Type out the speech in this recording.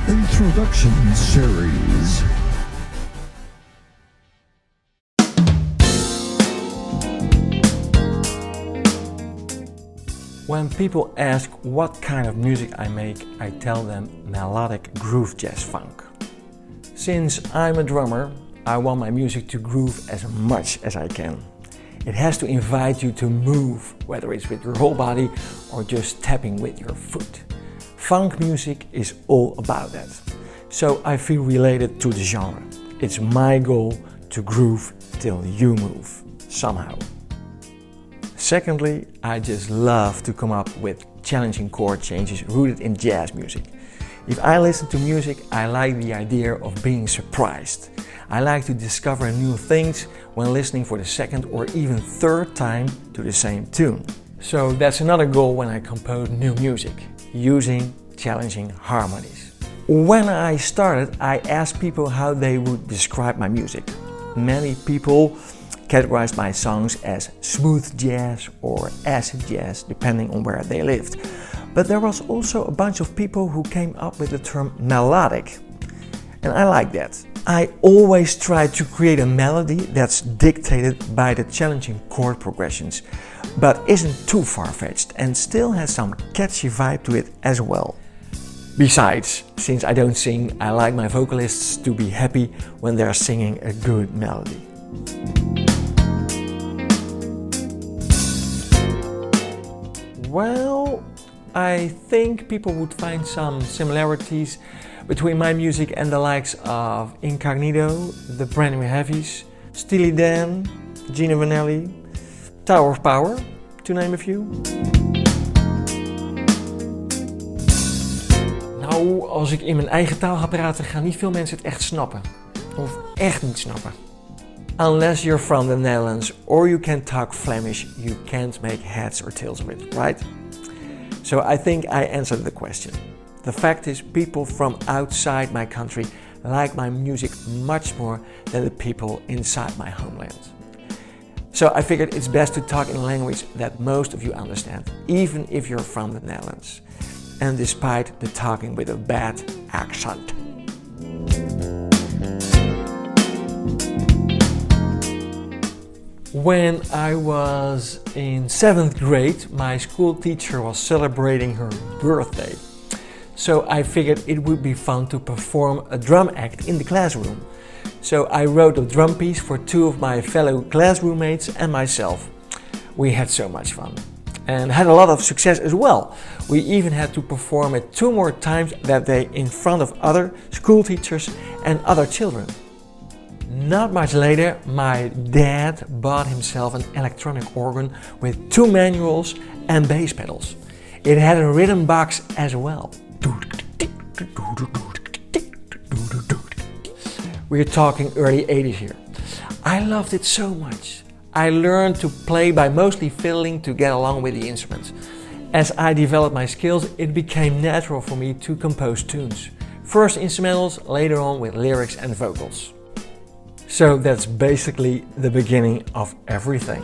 Introduction Series. When people ask what kind of music I make, I tell them melodic groove jazz funk. Since I'm a drummer, I want my music to groove as much as I can. It has to invite you to move, whether it's with your whole body or just tapping with your foot. Funk music is all about that. So I feel related to the genre. It's my goal to groove till you move, somehow. Secondly, I just love to come up with challenging chord changes rooted in jazz music. If I listen to music, I like the idea of being surprised. I like to discover new things when listening for the second or even third time to the same tune. So that's another goal when I compose new music, using challenging harmonies. When I started, I asked people how they would describe my music. Many people categorized my songs as smooth jazz or acid jazz, depending on where they lived. But there was also a bunch of people who came up with the term melodic. And I like that. I always try to create a melody that's dictated by the challenging chord progressions, but isn't too far-fetched and still has some catchy vibe to it as well. Besides, since I don't sing, I like my vocalists to be happy when they're singing a good melody. Well, I think people would find some similarities between my music and the likes of Incognito, the Brand New Heavies, Steely Dan, Gino Vanelli, Tower of Power, to name a few. Nou, als ik in mijn eigen taal ga praten, gaan niet veel mensen het echt snappen. Of echt niet snappen. Unless you're from the Netherlands or you can talk Flemish, you can't make heads or tails of it, right? So I think I answered the question. The fact is, people from outside my country like my music much more than the people inside my homeland. So I figured it's best to talk in a language that most of you understand, even if you're from the Netherlands, and despite the talking with a bad accent. When I was in 7th grade, my school teacher was celebrating her birthday. So I figured it would be fun to perform a drum act in the classroom. So I wrote a drum piece for two of my fellow class roommates and myself. We had so much fun and had a lot of success as well. We even had to perform it 2 more times that day in front of other school teachers and other children. Not much later, my dad bought himself an electronic organ with 2 manuals and bass pedals. It had a rhythm box as well. We're talking early 80s here. I loved it so much. I learned to play by mostly fiddling to get along with the instruments. As I developed my skills, it became natural for me to compose tunes. First instrumentals, later on with lyrics and vocals. So that's basically the beginning of everything.